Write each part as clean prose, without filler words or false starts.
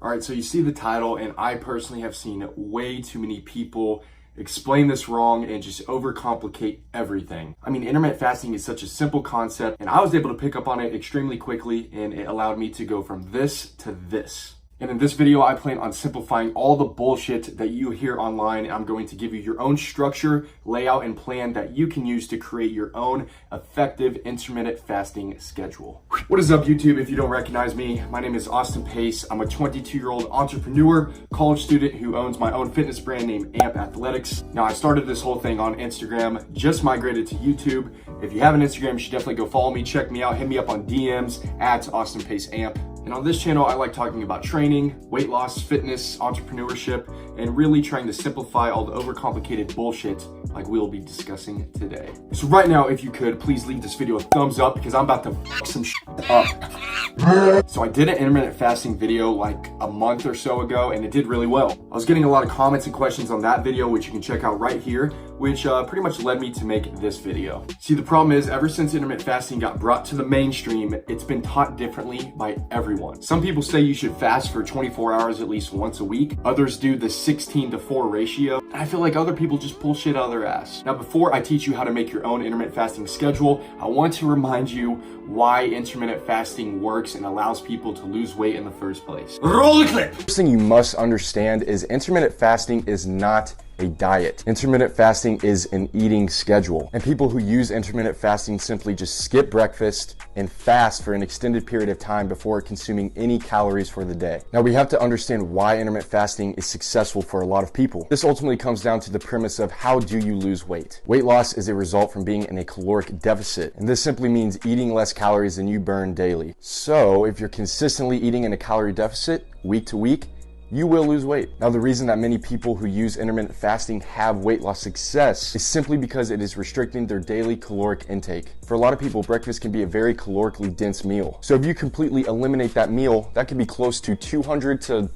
All right, so you see the title, and I personally have seen way too many people explain this wrong and just overcomplicate everything. I mean, intermittent fasting is such a simple concept, and I was able to pick up on it extremely quickly, and it allowed me to go from this to this. And in this video, I plan on simplifying all the bullshit that you hear online. I'm going to give you your own structure, layout, and plan that you can use to create your own effective intermittent fasting schedule. What is up, YouTube? If you don't recognize me, my name is Austin Pace. I'm a 22-year-old entrepreneur, college student who owns my own fitness brand named AMP Athletics. Now, I started this whole thing on Instagram, just migrated to YouTube. If you have an Instagram, you should definitely go follow me, check me out, hit me up on DMs at Austin Pace AMP. And on this channel, I like talking about training, weight loss, fitness, entrepreneurship, and really trying to simplify all the overcomplicated bullshit like we'll be discussing today. So right now, if you could, please leave this video a thumbs up because I'm about to fuck some shit up. So I did an intermittent fasting video like a month or so ago, and it did really well. I was getting a lot of comments and questions on that video, which you can check out right here, which pretty much led me to make this video. See, the problem is, ever since intermittent fasting got brought to the mainstream, it's been taught differently by everyone. Some people say you should fast for 24 hours at least once a week. Others do the 16:4 ratio. And I feel like other people just pull shit out of their ass. Now, before I teach you how to make your own intermittent fasting schedule, I want to remind you why intermittent fasting works and allows people to lose weight in the first place. Roll the clip! First thing you must understand is intermittent fasting is not a diet. Intermittent fasting is an eating schedule. And people who use intermittent fasting simply just skip breakfast and fast for an extended period of time before consuming any calories for the day. Now, we have to understand why intermittent fasting is successful for a lot of people. This ultimately comes down to the premise of how do you lose weight? Weight loss is a result from being in a caloric deficit. And this simply means eating less calories than you burn daily. So if you're consistently eating in a calorie deficit week to week, you will lose weight. Now, the reason that many people who use intermittent fasting have weight loss success is simply because it is restricting their daily caloric intake. For a lot of people, breakfast can be a very calorically dense meal. So if you completely eliminate that meal, that could be close to 200 to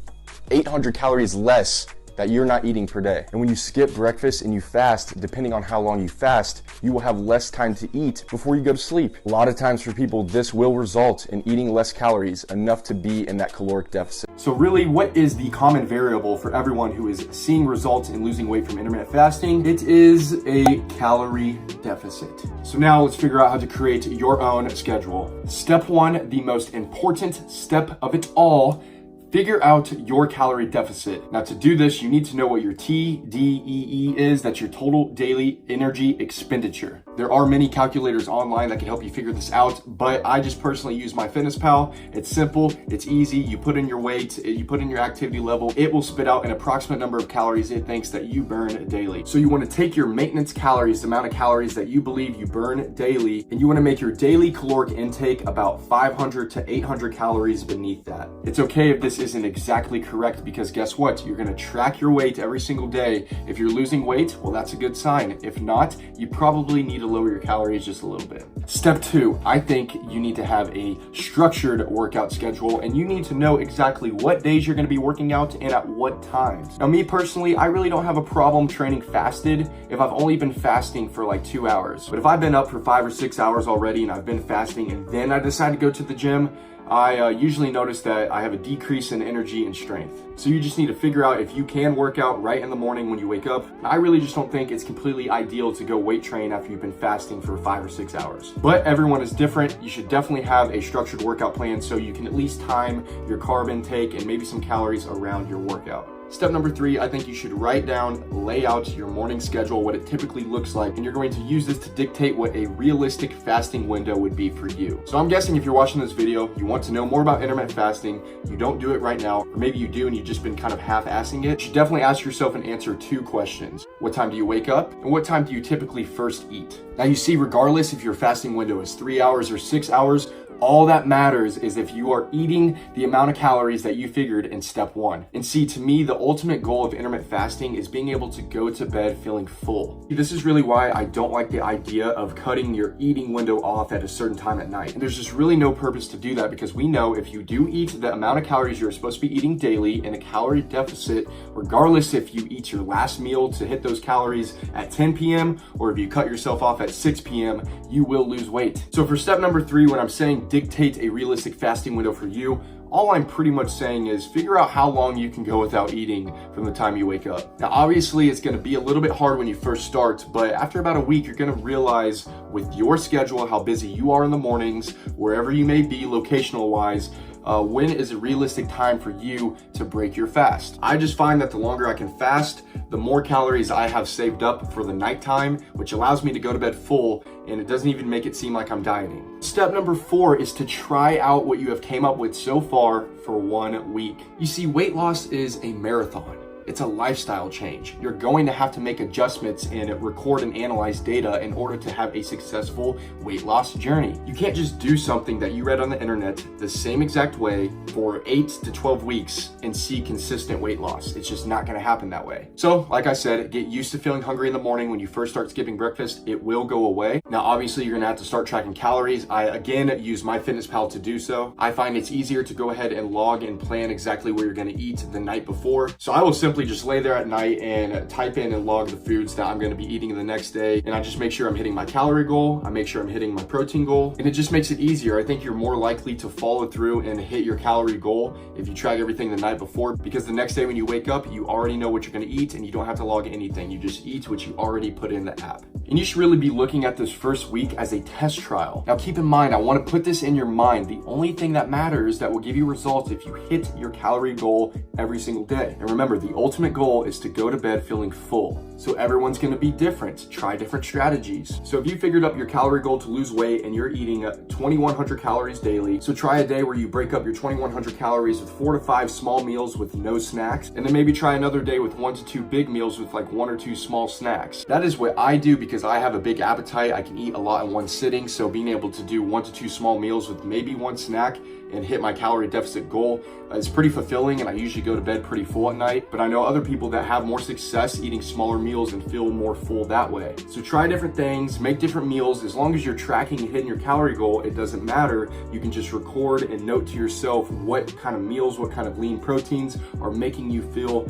800 calories less that you're not eating per day. And when you skip breakfast and you fast, depending on how long you fast, you will have less time to eat before you go to sleep. A lot of times for people, this will result in eating less calories, enough to be in that caloric deficit. So really, what is the common variable for everyone who is seeing results in losing weight from intermittent fasting? It is a calorie deficit. So now let's figure out how to create your own schedule. Step one, the most important step of it all, figure out your calorie deficit. Now, to do this, you need to know what your TDEE is. That's your total daily energy expenditure. There are many calculators online that can help you figure this out, but I just personally use MyFitnessPal. It's simple, it's easy. You put in your weight, you put in your activity level, it will spit out an approximate number of calories it thinks that you burn daily. So you want to take your maintenance calories, the amount of calories that you believe you burn daily, and you want to make your daily caloric intake about 500 to 800 calories beneath that. It's okay if this isn't exactly correct, because guess what? You're going to track your weight every single day. If you're losing weight, well, that's a good sign. If not, you probably need to lower your calories just a little bit. Step two, I think you need to have a structured workout schedule, and you need to know exactly what days you're going to be working out and at what times. Now, me personally, I really don't have a problem training fasted if I've only been fasting for like 2 hours. But if I've been up for 5 or 6 hours already and I've been fasting and then I decide to go to the gym, I usually notice that I have a decrease in energy and strength. So you just need to figure out if you can work out right in the morning when you wake up. I really just don't think it's completely ideal to go weight train after you've been fasting for 5 or 6 hours. But everyone is different. You should definitely have a structured workout plan so you can at least time your carb intake and maybe some calories around your workout. Step number 3, I think you should write down, lay out your morning schedule, what it typically looks like, and you're going to use this to dictate what a realistic fasting window would be for you. So I'm guessing if you're watching this video, you want to know more about intermittent fasting, you don't do it right now, or maybe you do and you've just been kind of half-assing it, you should definitely ask yourself and answer 2 questions. What time do you wake up? And what time do you typically first eat? Now, you see, regardless if your fasting window is 3 hours or 6 hours, all that matters is if you are eating the amount of calories that you figured in step 1. And see, to me, the ultimate goal of intermittent fasting is being able to go to bed feeling full. This is really why I don't like the idea of cutting your eating window off at a certain time at night. And there's just really no purpose to do that, because we know if you do eat the amount of calories you're supposed to be eating daily in a calorie deficit, regardless if you eat your last meal to hit those calories at 10 p.m. or if you cut yourself off at 6 p.m., you will lose weight. So for step number 3, when I'm saying dictate a realistic fasting window for you, all I'm pretty much saying is figure out how long you can go without eating from the time you wake up. Now, obviously, it's going to be a little bit hard when you first start, but after about a week, you're going to realize with your schedule, how busy you are in the mornings, wherever you may be locational wise, when is a realistic time for you to break your fast. I just find that the longer I can fast, the more calories I have saved up for the nighttime, which allows me to go to bed full, and it doesn't even make it seem like I'm dieting. Step number 4 is to try out what you have came up with so far for 1 week. You see, weight loss is a marathon. It's a lifestyle change. You're going to have to make adjustments and record and analyze data in order to have a successful weight loss journey. You can't just do something that you read on the internet the same exact way for 8 to 12 weeks and see consistent weight loss. It's just not going to happen that way. So, like I said, get used to feeling hungry in the morning. When you first start skipping breakfast, it will go away. Now, obviously, you're going to have to start tracking calories. I, again, use MyFitnessPal to do so. I find it's easier to go ahead and log and plan exactly what you're going to eat the night before. So I will simply just lay there at night and type in and log the foods that I'm going to be eating the next day. And I just make sure I'm hitting my calorie goal. I make sure I'm hitting my protein goal. And it just makes it easier. I think you're more likely to follow through and hit your calorie goal if you track everything the night before, because the next day when you wake up, you already know what you're going to eat and you don't have to log anything. You just eat what you already put in the app. And you should really be looking at this first week as a test trial. Now keep in mind, I want to put this in your mind. The only thing that matters that will give you results if you hit your calorie goal every single day. And remember, the ultimate goal is to go to bed feeling full. So everyone's going to be different. Try different strategies. So if you figured up your calorie goal to lose weight and you're eating 2,100 calories daily, so try a day where you break up your 2,100 calories with 4 to 5 small meals with no snacks, and then maybe try another day with 1 to 2 big meals with like 1 or 2 small snacks. That is what I do because I have a big appetite. I can eat a lot in one sitting, so being able to do 1 to 2 small meals with maybe 1 snack and hit my calorie deficit goal is pretty fulfilling, and I usually go to bed pretty full at night. But I know other people that have more success eating smaller meals and feel more full that way. So try different things, make different meals. As long as you're tracking and hitting your calorie goal, it doesn't matter. You can just record and note to yourself what kind of meals, what kind of lean proteins are making you feel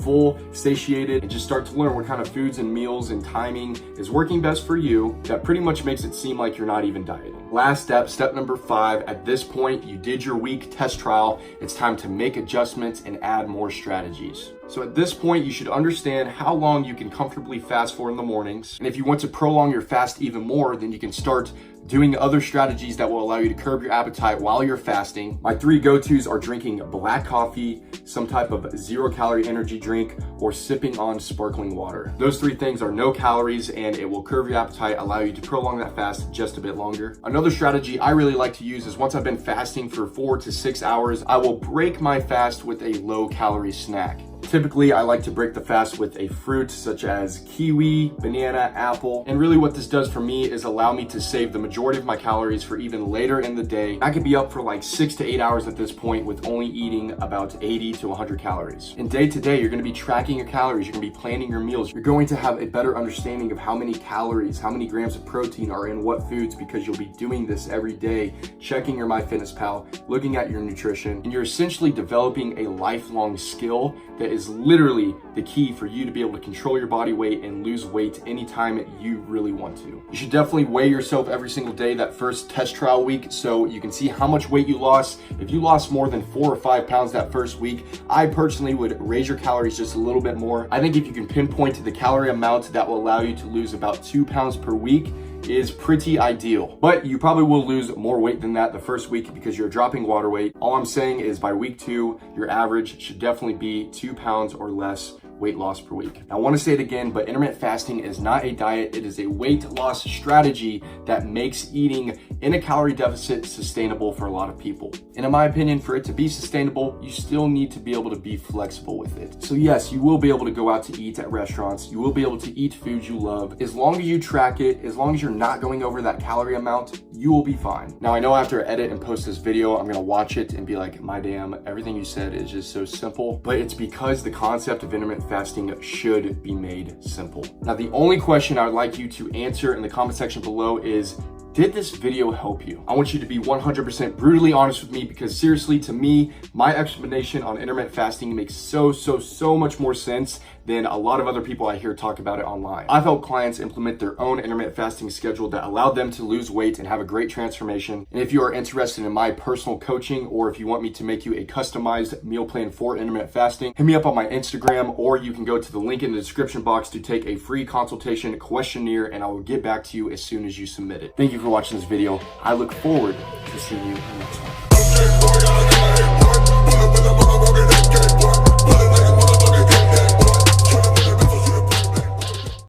full, satiated, and just start to learn what kind of foods and meals and timing is working best for you. That pretty much makes it seem like you're not even dieting. Last step, step number 5. At this point, you did your week test trial. It's time to make adjustments and add more strategies. So at this point, you should understand how long you can comfortably fast for in the mornings. And if you want to prolong your fast even more, then you can start doing other strategies that will allow you to curb your appetite while you're fasting. My 3 go-tos are drinking black coffee, some type of 0-calorie energy drink, or sipping on sparkling water. Those 3 things are no calories and it will curb your appetite, allow you to prolong that fast just a bit longer. Another strategy I really like to use is once I've been fasting for 4 to 6 hours, I will break my fast with a low-calorie snack. Typically, I like to break the fast with a fruit such as kiwi, banana, apple. And really what this does for me is allow me to save the majority of my calories for even later in the day. I could be up for like 6 to 8 hours at this point with only eating about 80 to 100 calories. And day to day, you're gonna be tracking your calories, you're gonna be planning your meals. You're going to have a better understanding of how many calories, how many grams of protein are in what foods, because you'll be doing this every day, checking your MyFitnessPal, looking at your nutrition, and you're essentially developing a lifelong skill that is literally the key for you to be able to control your body weight and lose weight anytime you really want to. You should definitely weigh yourself every single day that first test trial week so you can see how much weight you lost. If you lost more than 4 or 5 pounds that first week, I personally would raise your calories just a little bit more. I think if you can pinpoint the calorie amount that will allow you to lose about 2 pounds per week is pretty ideal. But you probably will lose more weight than that the first week because you're dropping water weight. All I'm saying is by week 2, your average should definitely be 2 pounds or less weight loss per week. I want to say it again, but intermittent fasting is not a diet. It is a weight loss strategy that makes eating in a calorie deficit sustainable for a lot of people. And in my opinion, for it to be sustainable, you still need to be able to be flexible with it. So yes, you will be able to go out to eat at restaurants. You will be able to eat foods you love. As long as you track it, as long as you're not going over that calorie amount, you will be fine. Now, I know after I edit and post this video, I'm gonna watch it and be like, my damn, everything you said is just so simple. But it's because the concept of intermittent fasting should be made simple. Now, the only question I would like you to answer in the comment section below is, did this video help you? I want you to be 100% brutally honest with me, because seriously, to me, my explanation on intermittent fasting makes so much more sense than a lot of other people I hear talk about it online. I've helped clients implement their own intermittent fasting schedule that allowed them to lose weight and have a great transformation. And if you are interested in my personal coaching, or if you want me to make you a customized meal plan for intermittent fasting, hit me up on my Instagram, or you can go to the link in the description box to take a free consultation questionnaire, and I will get back to you as soon as you submit it. Thank you for watching this video. I look forward to seeing you in the next one.